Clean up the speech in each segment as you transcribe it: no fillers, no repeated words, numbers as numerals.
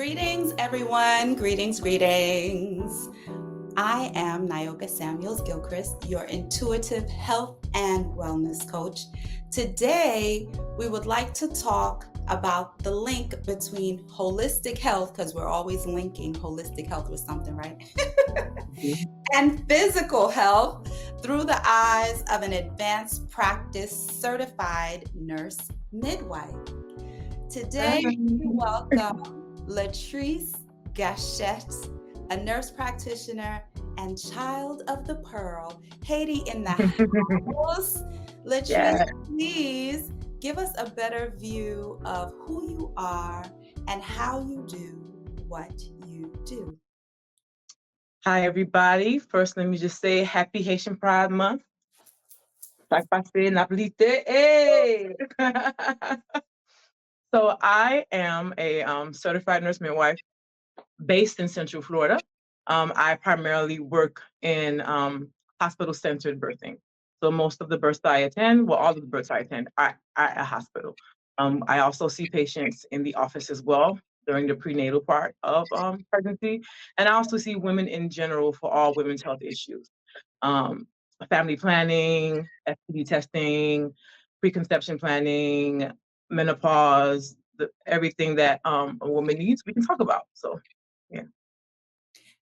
Greetings, everyone. Greetings, greetings. I am Nyoka Samuels-Gilchrist, your intuitive health and wellness coach. Today, we would like to talk about the link between holistic health, because we're always linking holistic health with something, right? And physical health through the eyes of an advanced practice certified nurse midwife. Today, we welcome Leatrice Gachette, a nurse practitioner and child of the pearl. Haiti in the house. Leatrice, Yeah. please give us a better view of who you are and how you do what you do. Hi, everybody. First, let me just say Happy Haitian Pride Month. Hey! So I am a certified nurse midwife based in Central Florida. I primarily work in hospital-centered birthing. So most of the births that I attend, well, all of the births I attend are at a hospital. I also see patients in the office as well during the prenatal part of pregnancy. And I also see women in general for all women's health issues. Um, Family planning, STD testing, preconception planning, menopause, everything that a woman needs, we can talk about. So, yeah.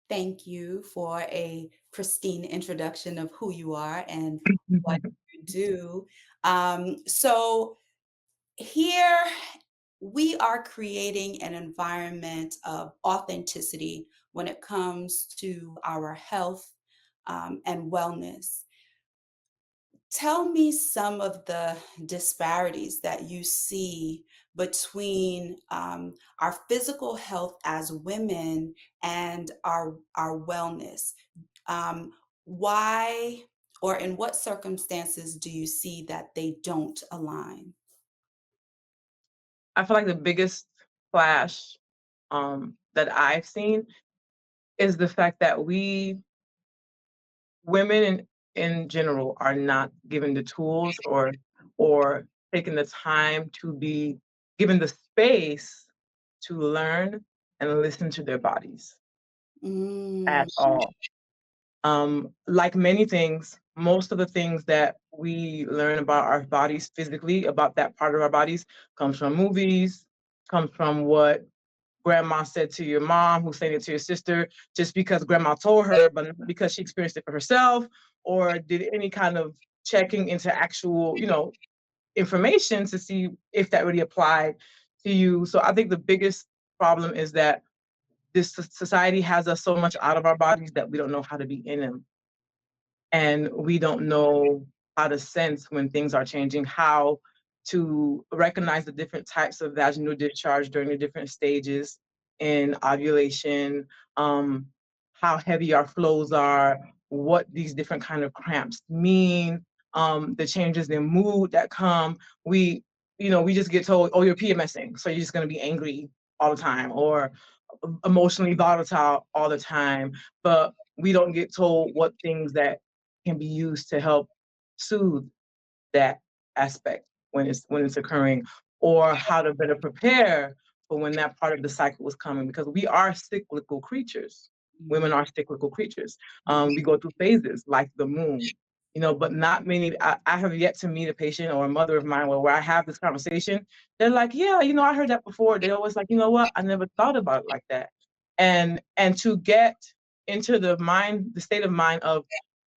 Thank you for a pristine introduction of who you are and what you do. So here we are creating an environment of authenticity when it comes to our health and wellness. Tell me some of the disparities that you see between our physical health as women and our wellness. Why or in what circumstances do you see that they don't align? I feel like the biggest clash that I've seen is the fact that women in general are not given the tools or taking the time to be given the space to learn and listen to their bodies Mm, at all. Like many things, most of the things that we learn about our bodies physically, about that part of our bodies, comes from movies, comes from what grandma said to your mom, who said it to your sister, just because grandma told her, but not because she experienced it for herself, or did any kind of checking into actual, information to see if that really applied to you. So I think the biggest problem is that this society has us so much out of our bodies that we don't know how to be in them. And we don't know how to sense when things are changing, how to recognize the different types of vaginal discharge during the different stages in ovulation, how heavy our flows are, what these different kind of cramps mean, the changes in mood that come. We just get told, oh, you're PMSing, so you're just going to be angry all the time, or emotionally volatile all the time. But we don't get told what things that can be used to help soothe that aspect when it's occurring, or how to better prepare for when that part of the cycle is coming, because we are cyclical creatures. Women are cyclical creatures. We go through phases like the moon, but not many. I have yet to meet a patient or a mother of mine where I have this conversation. They're like, yeah, I heard that before. They're always like, you know what, I never thought about it like that. And to get into the state of mind of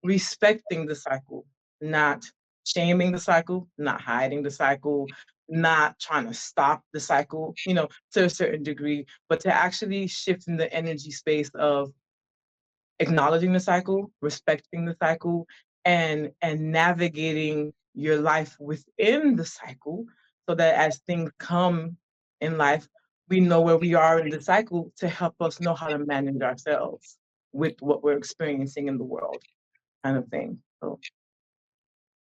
respecting the cycle, not shaming the cycle, not hiding the cycle, not trying to stop the cycle, to a certain degree, but to actually shift in the energy space of acknowledging the cycle, respecting the cycle, and navigating your life within the cycle, so that as things come in life, we know where we are in the cycle to help us know how to manage ourselves with what we're experiencing in the world, kind of thing. So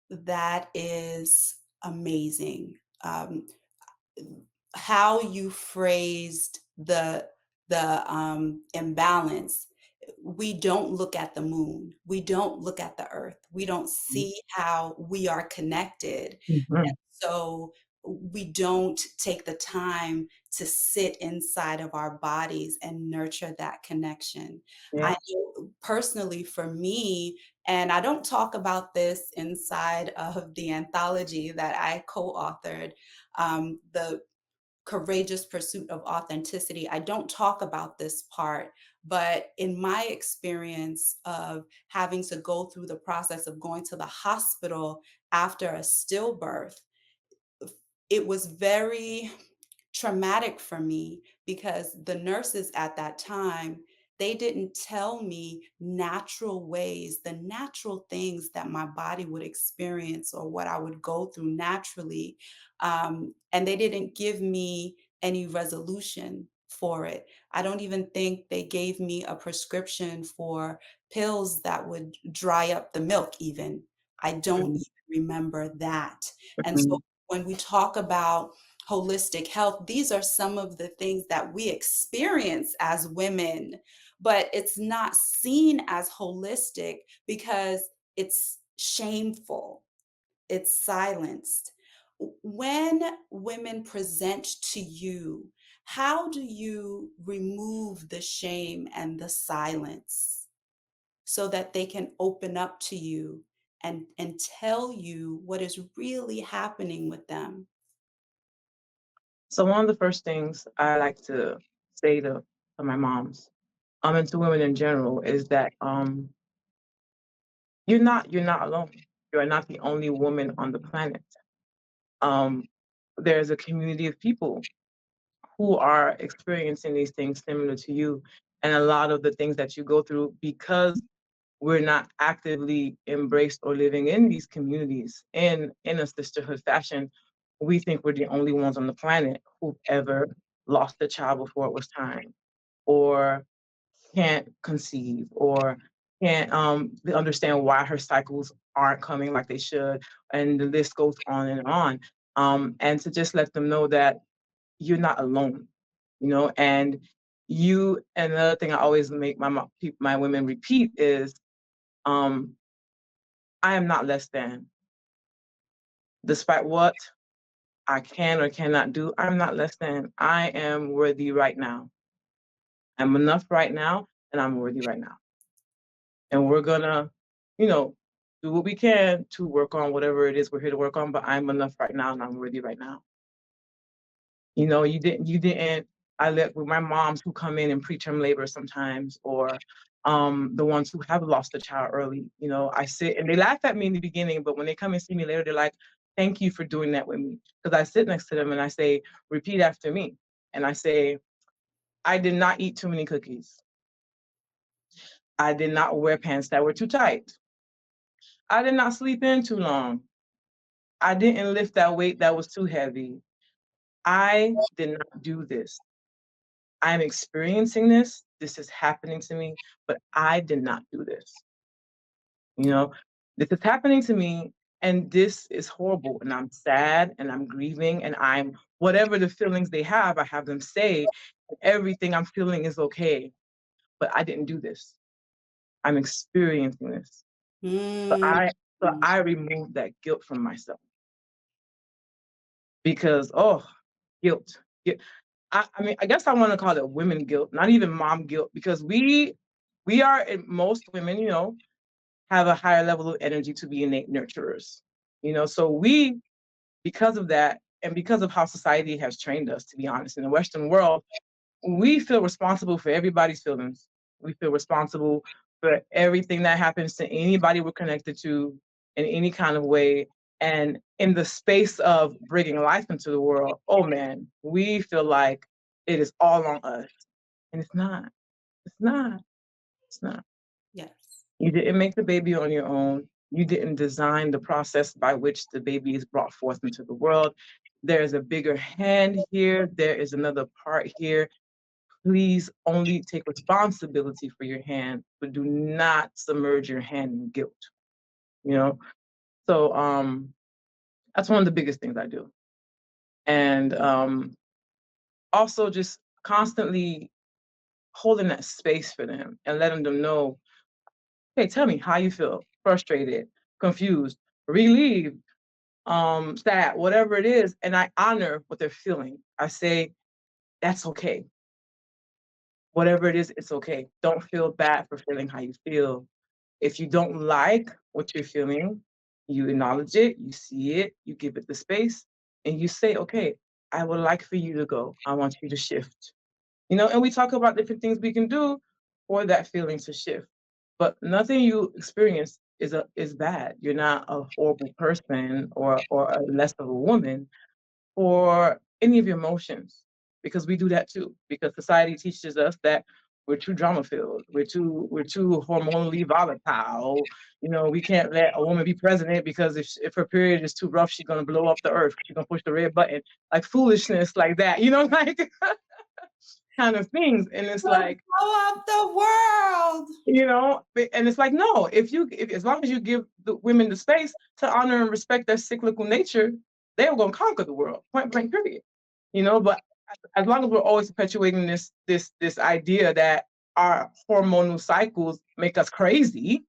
that is amazing. How you phrased the imbalance. We don't look at the moon. We don't look at the earth. We don't see how we are connected. mhm. So we don't take the time to sit inside of our bodies and nurture that connection. I Yeah. know personally for me, and I don't talk about this inside of the anthology that I co-authored, the Courageous Pursuit of Authenticity. I don't talk about this part, but in my experience of having to go through the process of going to the hospital after a stillbirth, it was very traumatic for me because the nurses at that time, they didn't tell me natural ways, the natural things that my body would experience or what I would go through naturally. And they didn't give me any resolution for it. I don't even think they gave me a prescription for pills that would dry up the milk, even. I don't Mhm. even remember that. And so Mhm. when we talk about holistic health, these are some of the things that we experience as women, but it's not seen as holistic because it's shameful, it's silenced. When women present to you, how do you remove the shame and the silence so that they can open up to you and tell you what is really happening with them? So one of the first things I like to say to my moms, and to women in general, is that you're not alone. You are not the only woman on the planet. Um, there's a community of people who are experiencing these things similar to you, and a lot of the things that you go through, because we're not actively embraced or living in these communities in a sisterhood fashion, we think we're the only ones on the planet who've ever lost a child before it was time, or can't conceive, or can't understand why her cycles aren't coming like they should, and the list goes on and on. And to just let them know that you're not alone, and another thing I always make my women repeat is, um, I am not less than. Despite what I can or cannot do, I'm not less than. I am worthy right now. I'm enough right now, and I'm worthy right now. And we're gonna, you know, do what we can to work on whatever it is we're here to work on, but I'm enough right now and I'm worthy right now. You didn't I let with my moms who come in and preterm labor sometimes, or the ones who have lost a child early, I sit and they laugh at me in the beginning, but when they come and see me later, they're like, thank you for doing that with me. Because I sit next to them and I say, repeat after me. And I say, I did not eat too many cookies. I did not wear pants that were too tight. I did not sleep in too long. I didn't lift that weight that was too heavy. I did not do this. I'm experiencing this. This is happening to me, but I did not do this. You know, this is happening to me, and this is horrible. And I'm sad and I'm grieving, and I'm whatever the feelings they have, I have them say, everything I'm feeling is okay, but I didn't do this. I'm experiencing this. So Mm. I remove that guilt from myself, because, oh, guilt. I mean, I guess I want to call it women guilt, not even mom guilt, because we are, most women, have a higher level of energy to be innate nurturers. So we, because of that, and because of how society has trained us, to be honest, in the Western world, we feel responsible for everybody's feelings. We feel responsible for everything that happens to anybody we're connected to in any kind of way. And in the space of bringing life into the world, oh man, we feel like it is all on us. And it's not. It's not. It's not. Yes. You didn't make the baby on your own. You didn't design the process by which the baby is brought forth into the world. There is a bigger hand here. There is another part here. Please only take responsibility for your hand, but do not submerge your hand in guilt. You know, so that's one of the biggest things I do, and also just constantly holding that space for them and letting them know, hey, tell me how you feel: frustrated, confused, relieved. sad, whatever it is, and I honor what they're feeling. I say, that's okay. Whatever it is, it's okay. Don't feel bad for feeling how you feel. If you don't like what you're feeling, you acknowledge it, you see it, you give it the space, and you say, okay, I would like for you to go. I want you to shift. And we talk about different things we can do for that feeling to shift. But nothing you experience is bad. You're not a horrible person or a less of a woman or any of your emotions, because we do that too. Because society teaches us that we're too drama filled, we're too hormonally volatile. We can't let a woman be president because if her period is too rough, she's gonna blow up the earth. She's gonna push the red button, like foolishness like that. Like kind of things. And it's We'll like, blow up the world. and it's like, no, if as long as you give the women the space to honor and respect their cyclical nature, they're gonna conquer the world, point blank period. But as long as we're always perpetuating this idea that our hormonal cycles make us crazy,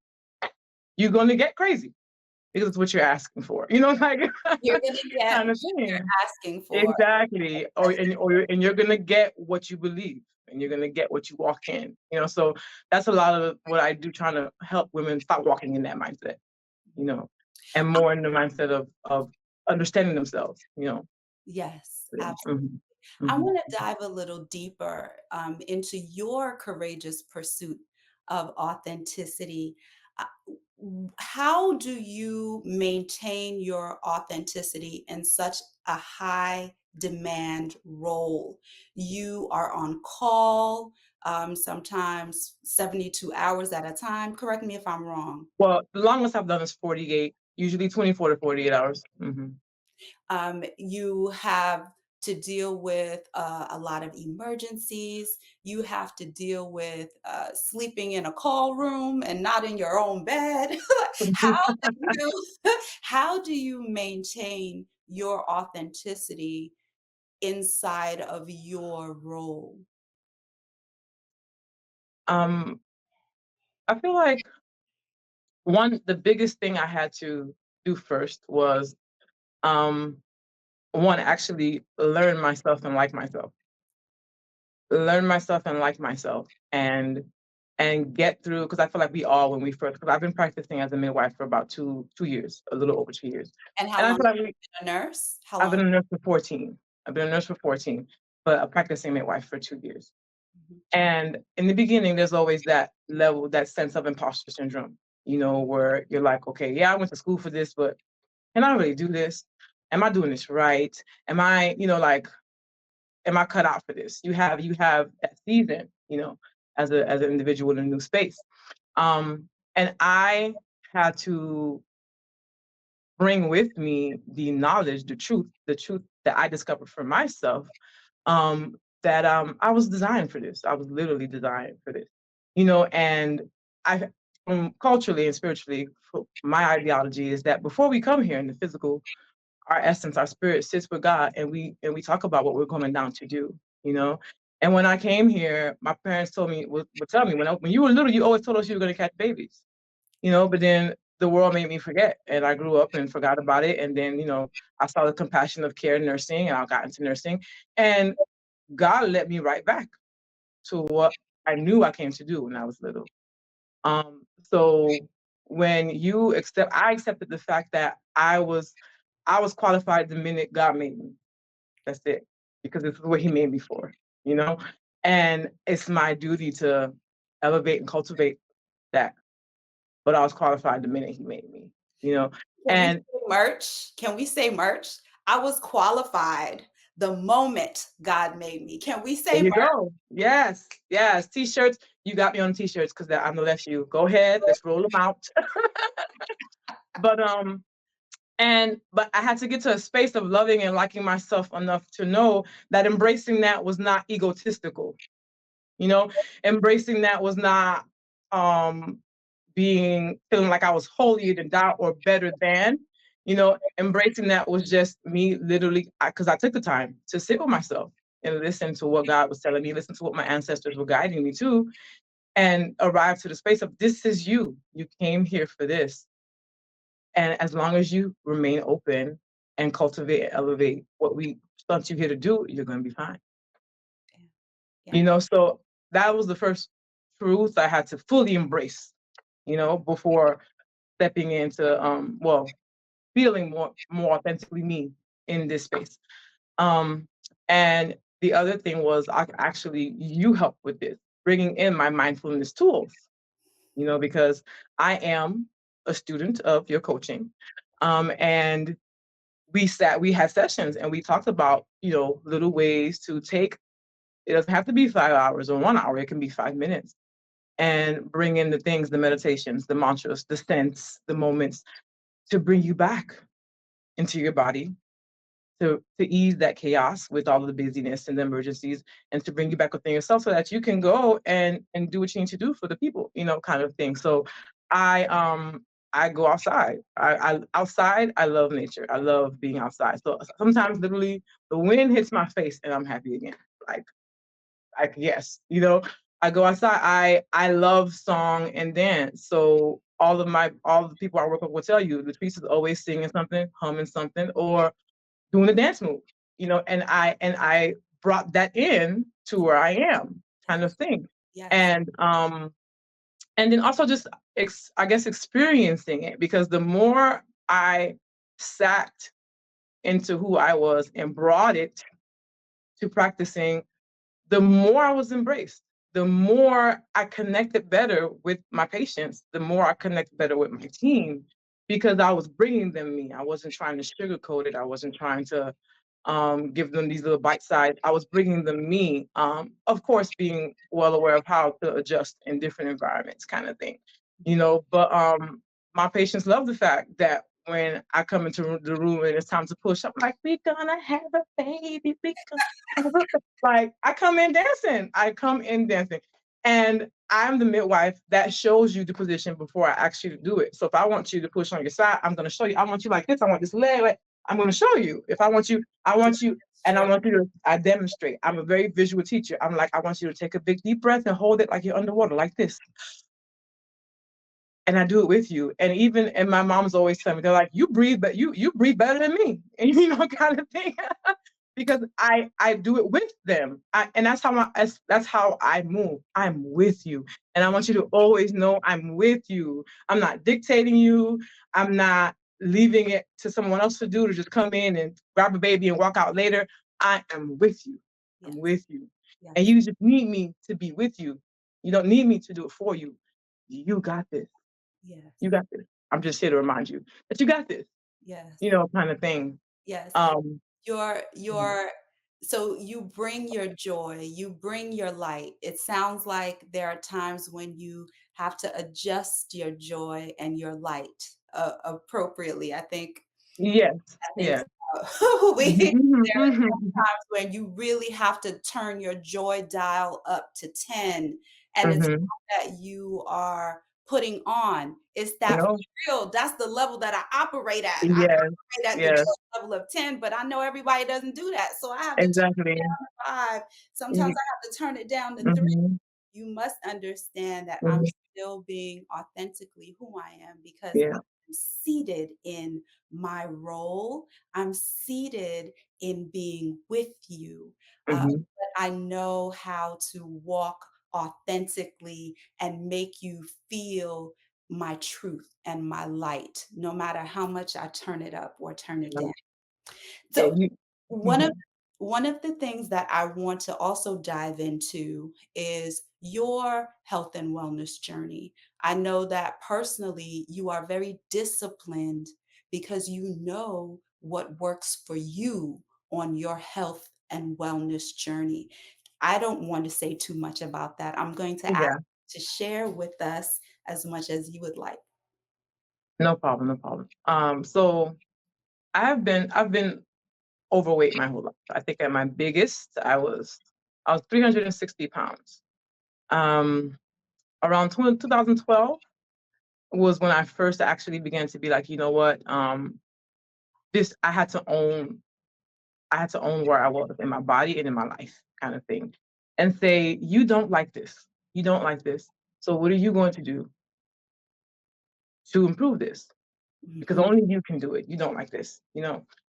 you're gonna get crazy because it's what you're asking for. Like You're gonna get kind of what you're thing. asking for. Exactly. And you're gonna get what you believe, and you're gonna get what you walk in. So that's a lot of what I do, trying to help women stop walking in that mindset, and more in the mindset of understanding themselves. Yes, Yeah. absolutely. I Mhm. want to dive a little deeper into your courageous pursuit of authenticity. Uh, how do you maintain your authenticity in such a high demand role? You are on call, sometimes 72 hours at a time. Correct me if I'm wrong. Well, the longest I've done is 48, usually 24 to 48 hours. You have to deal with a lot of emergencies. You have to deal with sleeping in a call room and not in your own bed. how do you how do you maintain your authenticity inside of your role? Um, I feel like the biggest thing I had to do first was, um, one, actually learn myself and like myself, and get through, because I feel like we all, when we first, because I've been practicing as a midwife for about 2 years, a little over 2 years, And how and I long feel have like you been a nurse? How I've long? been a nurse for 14. I've been a nurse for 14, but a practicing midwife for 2 years. Mhm. And in the beginning, there's always that level, that sense of imposter syndrome, where you're like, okay, yeah, I went to school for this, but can I really do this? Am I doing this right? Am I, like, am I cut out for this? You have that season, as an individual in a new space. And I had to bring with me the knowledge, the truth that I discovered for myself, that I was designed for this. I was literally designed for this. And I, culturally and spiritually, my ideology is that before we come here in the physical, our essence, our spirit sits with God, and we talk about what we're coming down to do. You know. And when I came here, my parents told me, would tell me, when you were little, you always told us you were going to catch babies. But then the world made me forget, and I grew up and forgot about it. And then, I saw the compassion of care nursing, and I got into nursing, and God led me right back to what I knew I came to do when I was little. So when I accepted the fact that I was qualified the minute God made me. That's it, because this is what He made me for, you know. And it's my duty to elevate and cultivate that. But I was qualified the minute He made me, you know. Can we And say merch? Can we say merch? I was qualified the moment God made me. Can we there say you merch? go. Yes, yes. T-shirts. You got me on T-shirts because I'm the left you. Go ahead. Let's roll them out. But but I had to get to a space of loving and liking myself enough to know that embracing that was not egotistical. Embracing that was not feeling like I was holier than thou or better than. Embracing that was just me, literally, because I took the time to sit with myself and listen to what God was telling me, listen to what my ancestors were guiding me to, and arrive to the space of, this is you. You came here for this. And as long as you remain open and cultivate and elevate what we sent you here to do, you're going to be fine. Yeah. Yeah. So that was the first truth I had to fully embrace, before stepping into, feeling more authentically me in this space. Um, and the other thing was, you helped with this, bringing in my mindfulness tools, because I am a student of your coaching. And we had sessions and we talked about, little ways to take, it doesn't have to be 5 hours or 1 hour, it can be 5 minutes, and bring in the things, the meditations, the mantras, the scents, the moments, to bring you back into your body, to ease that chaos with all of the busyness and the emergencies, and to bring you back within yourself so that you can go and do what you need to do for the people, kind of thing. So I go outside. Outside, I love nature. I love being outside. So sometimes literally the wind hits my face and I'm happy again. Like yes, I go outside. I love song and dance. So all the people I work with will tell you, Leatrice is always singing something, humming something, or doing a dance move, and I brought that in to where I am, kind of thing. Yes. And then also just I guess experiencing it, because the more I sat into who I was and brought it to practicing, the more I was embraced, the more I connected better with my patients, the more I connected better with my team, because I was bringing them me. I wasn't trying to sugarcoat it. I wasn't trying to give them these little bite size. I was bringing them me, of course, being well aware of how to adjust in different environments, kind of thing, But my patients love the fact that when I come into the room and it's time to push, I'm like, we're gonna have a baby. We gonna have a like, I come in dancing. And I'm the midwife that shows you the position before I ask you to do it. So if I want you to push on your side, I'm going to show you. I want you like this. I want this leg. Like, I'm going to show you. If I want you, and I want you to, I demonstrate. I'm a very visual teacher. I'm like, I want you to take a big deep breath and hold it like you're underwater, like this. And I do it with you. And my mom's always telling me, they're like, you breathe, but you breathe better than me. And kind of thing. Because I do it with them. And that's how I move. I'm with you. And I want you to always know I'm with you. I'm not dictating you. I'm not leaving it to someone else to do, to just come in and grab a baby and walk out later. I am with you. Yes. I'm with you. Yes. And you just need me to be with you. You don't need me to do it for you. You got this. Yes. You got this. I'm just here to remind you that you got this. Yes. Kind of thing. Yes. Mhm. So you bring your joy, you bring your light. It sounds like there are times when you have to adjust your joy and your light appropriately. I think Yes. Yes. Mhm, There are mhm, times when you really have to turn your joy dial up to 10, and it's mhm. not that you are putting on, it's that No. for real, that's the level that I operate at. I Yes. operate at the Yes. joy level of 10, but I know everybody doesn't do that, so I have to turn Exactly. it down to 5. Sometimes Ye I have to turn it down to 3. Mhm, You must understand that I'm mhm. still being authentically who I am because Yeah. I'm seated in my role. I'm seated in being with you. Mhm. But I know how to walk authentically and make you feel my truth and my light, no matter how much I turn it up or turn it No. down. Yeah, So you one of mhm. one of the things that I want to also dive into is your health and wellness journey. I know that personally you are very disciplined because you know what works for you on your health and wellness journey. I don't want to say too much about that. I'm going to ask Yeah. you to share with us as much as you would like. No problem, no problem. So I've been overweight my whole life. I think at my biggest, I was 360 pounds. Um, Around 2012 was when I first actually began to be like, you know what? This I had to own where I was in my body and in my life, kind of thing, and say, you don't like this. You don't like this. So what are you going to do to improve this? Because Mhm. only you can do it. You don't like this.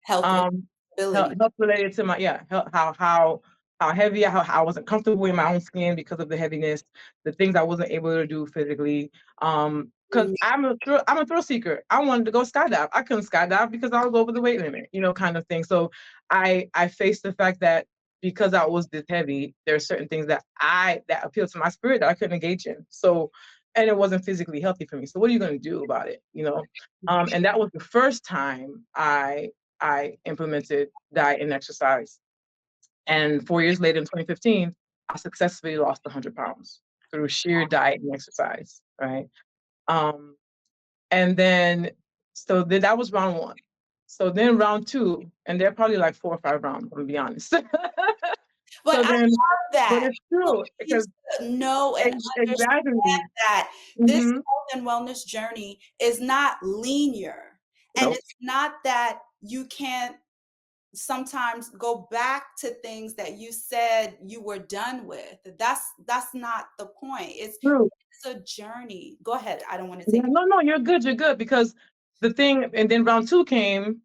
Health Um, ability. health related to my, yeah, how heavy, how I wasn't comfortable in my own skin because of the heaviness, the things I wasn't able to do physically. Because Mm, I'm a thrill seeker. I wanted to go skydive. I couldn't skydive because I was over the weight limit, kind of thing. So I faced the fact that because I was this heavy, there are certain things that appealed to my spirit that I couldn't engage in. So, and it wasn't physically healthy for me. So what are you going to do about it? And that was the first time I implemented diet and exercise. And 4 years later, in 2015, I successfully lost 100 pounds through sheer diet and exercise, right? Um, and then, so then that was round one. So then round two, and they're probably like 4 or 5 rounds, I'm gonna be honest. But So I then, love but that. it's People true need because to know and understand exactly. that this Hmm. health and wellness journey is not linear. And Nope. it's not that you can't sometimes go back to things that you said you were done with. That's not the point. True. It's a journey. Go ahead. I don't want to Yeah, take it. no, you're good because the thing, and then round two came.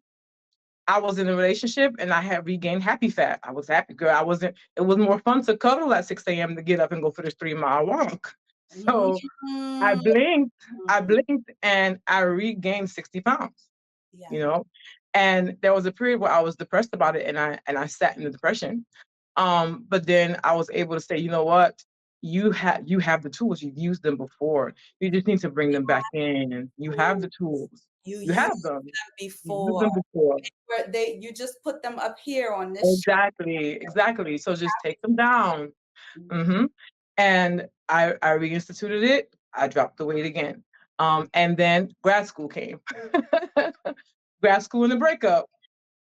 I was in a relationship and I had regained happy fat. I was happy, girl. It was more fun to cuddle at 6 a.m. to get up and go for this 3 mile walk. So I Mm, blinked, I blinked and I regained 60 pounds, yeah. you know? And there was a period where I was depressed about it and I sat in the depression. But then I was able to say, you know what? You have the tools. You've used them before. You just need to bring them back in. You have the tools. You You used have them them. You've used before. them before. Where they you just put them up here on this Exactly. So just take them down. show. Hmm. And I reinstituted it. I dropped the weight again. And then grad school came. Grad school and the breakup.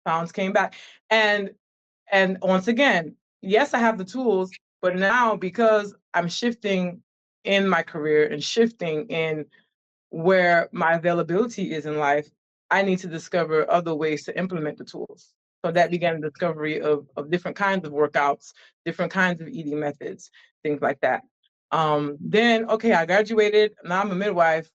Pounds came back. And once again, yes, I have the tools, but now because I'm shifting in my career and shifting in where my availability is in life, I need to discover other ways to implement the tools. So that began the discovery of different kinds of workouts, different kinds of eating methods, things like that. Then, okay, I graduated. Now I'm a midwife.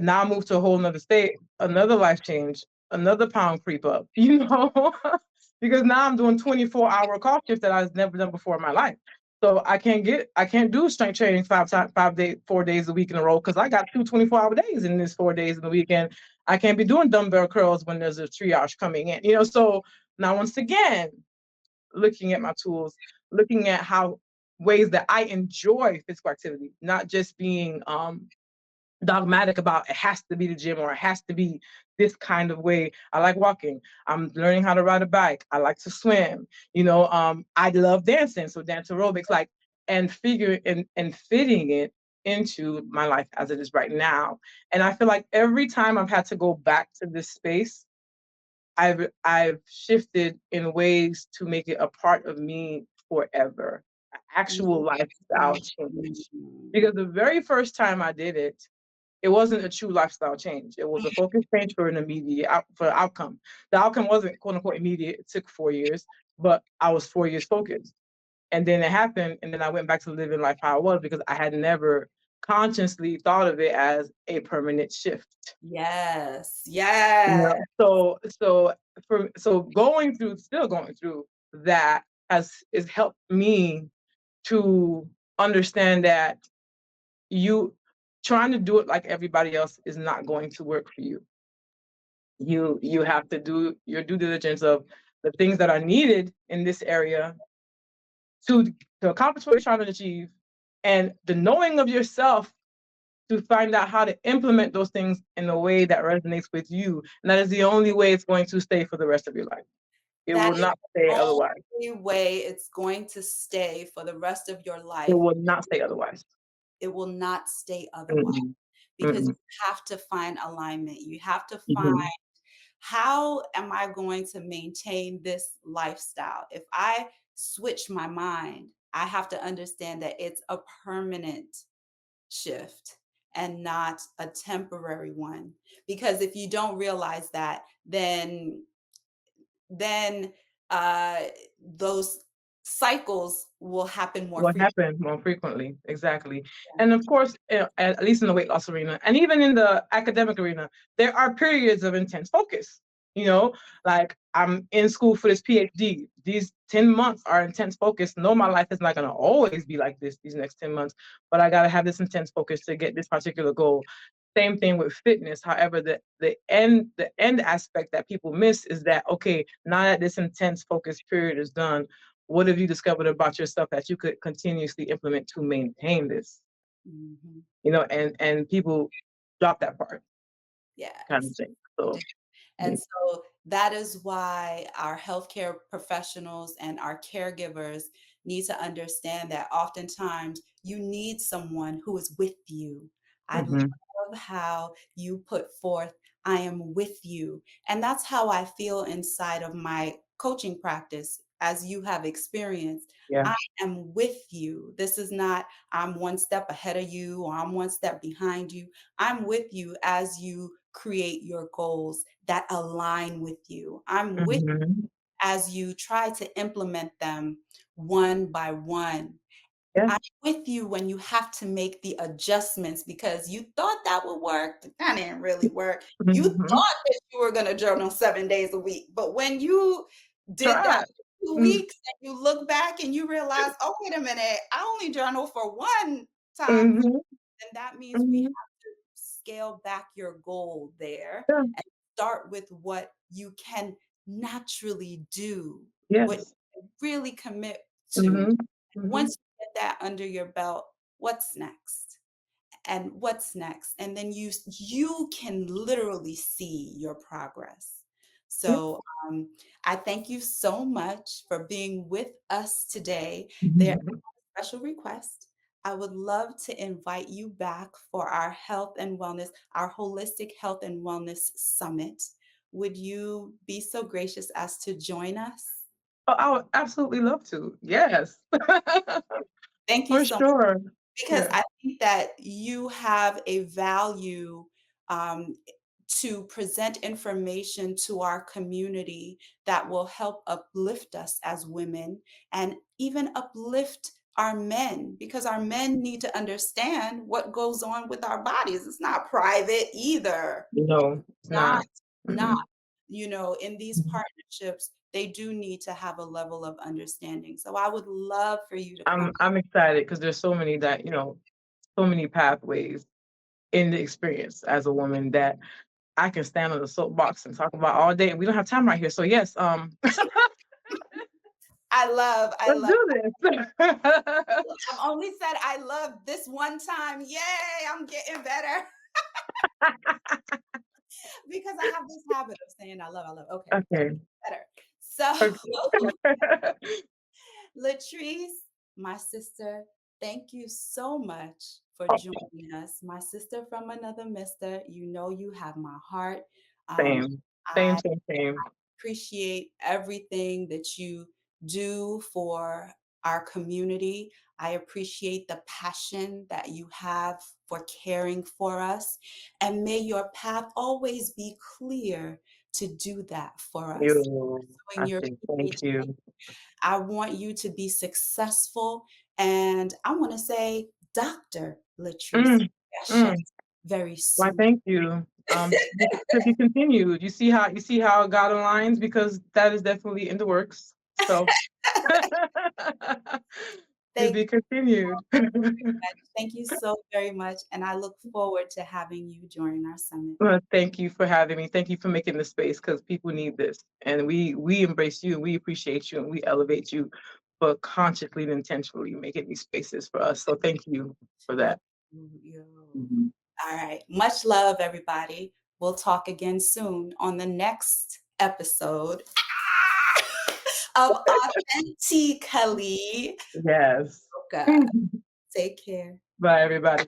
Now I moved to a whole nother state, another life change, another pound creep up, because now I'm doing 24-hour call shifts that I've never done before in my life. So I can't do strength training 4 days a week in a row because I got 24-hour days in this 4 days in the weekend. I can't be doing dumbbell curls when there's a triage coming in. So now once again, looking at my tools, looking at how ways that I enjoy physical activity, not just being dogmatic about it has to be the gym or it has to be this kind of way. I like walking. I'm learning how to ride a bike. I like to swim. I love dancing, so dance aerobics, like, and figure and fitting it into my life as it is right now. And I feel like every time I've had to go back to this space, I've shifted in ways to make it a part of me forever. Actual lifestyle change. Mhm. Because the very first time I did it, it wasn't a true lifestyle change. It was a focus change for an immediate for outcome. The outcome wasn't quote unquote immediate. It took 4 years, but I was 4 years focused. And then it happened, and then I went back to living life how I was because I had never consciously thought of it as a permanent shift. Yes, yes. So still going through that has helped me to understand that you trying to do it like everybody else is not going to work for you. You have to do your due diligence of the things that are needed in this area to to accomplish what you're trying to achieve, and the knowing of yourself to find out how to implement those things in a way that resonates with you. And that is the only way it's going to stay for the rest of your life. It That will is not stay the otherwise. only way it's going to stay for the rest of your It life. will not stay otherwise. It will not stay otherwise Mm-mm, because mm-mm, you have to find alignment. You have to find, mhm. how am I going to maintain this lifestyle? If I switch my mind, I have to understand that it's a permanent shift and not a temporary one. Because if you don't realize that, then uh, those cycles will happen more What frequently. happened more frequently, exactly. And of course, at least in the weight loss arena, and even in the academic arena, there are periods of intense focus. You know, like I'm in school for this PhD. These 10 months are intense focus. No, my life is not going to always be like this these next 10 months, but I got to have this intense focus to get this particular goal. Same thing with fitness. However, the end aspect that people miss is that, okay, now that this intense focus period is done, what have you discovered about yourself that you could continuously implement to maintain this? Mhm. And people drop that part kind of Yes. thing. So And so that is why our healthcare professionals and our caregivers need to understand that oftentimes you need someone who is with you. I mhm, love how you put forth, I am with you. And that's how I feel inside of my coaching practice, as you have experienced. yeah. I am with you. This is not, I'm one step ahead of you or I'm one step behind you. I'm with you as you create your goals that align with you. I'm with you Mhm. as you try to implement them one by one. Yes. I'm with you when you have to make the adjustments because you thought that would work, but that didn't really work. You thought Mhm. that you were going to journal 7 days a week, but when you did that Try. for 2 Mm, weeks and you look back and you realize, oh, wait a minute, I only journal for one time, mhm, then that means we mhm. have to scale back your goal there Yeah. and start with what you can naturally do, what Yes. you can really commit to. Mhm. Mhm. Once you get that under your belt, what's next? And what's next? And then you can literally see your progress. Yeah. So I thank you so much for being with us today. There Mhm. special request. I would love to invite you back for our health and wellness, our holistic health and wellness summit. Would you be so gracious as to join us? Oh, I would absolutely love to. Yes. Thank you For so much sure. because Yeah. I think that you have a value um, to present information to our community that will help uplift us as women and even uplift our men because our men need to understand what goes on with our bodies. It's not private either. No, it's Not, not. not, Mm-mm. in these Mhm. partnerships, they do need to have a level of understanding. So I would love for you to come. I'm excited because there's so many so many pathways in the experience as a woman that I can stand on the soapbox and talk about all day. We don't have time right here. So yes, I let's love. do this. I've only said I love this one time. Yay, I'm getting better because I have this habit of saying I love, I love. Okay, Okay. better. So, Okay. Latrice, my sister, thank you so much for Oh, joining us. My sister from another mister, you have my heart. Um, same. Same, I same, same. appreciate everything that you do for our community. I appreciate the passion that you have for caring for us. And may your path always be clear to do that for us. You, Pursuing I your think, thank PhD, you. I want you to be successful. And I want to say, Dr. Latrice Mm, Gachette, mm. very Why, soon. thank you. To be continued. You see how God aligns because that is definitely in the works. So to Thank be continued. Thank you so very much, and I look forward to having you join our summit. Well, thank you for having me. Thank you for making the space because people need this, and we embrace you, and we appreciate you, and we elevate you, but consciously and intentionally making these spaces for us. So thank you for Oh, that. yo. Mhm. All right. Much love, everybody. We'll talk again soon on the next episode of Authen-Tea-Cally Yes. Nyoka. Take care. Bye, everybody.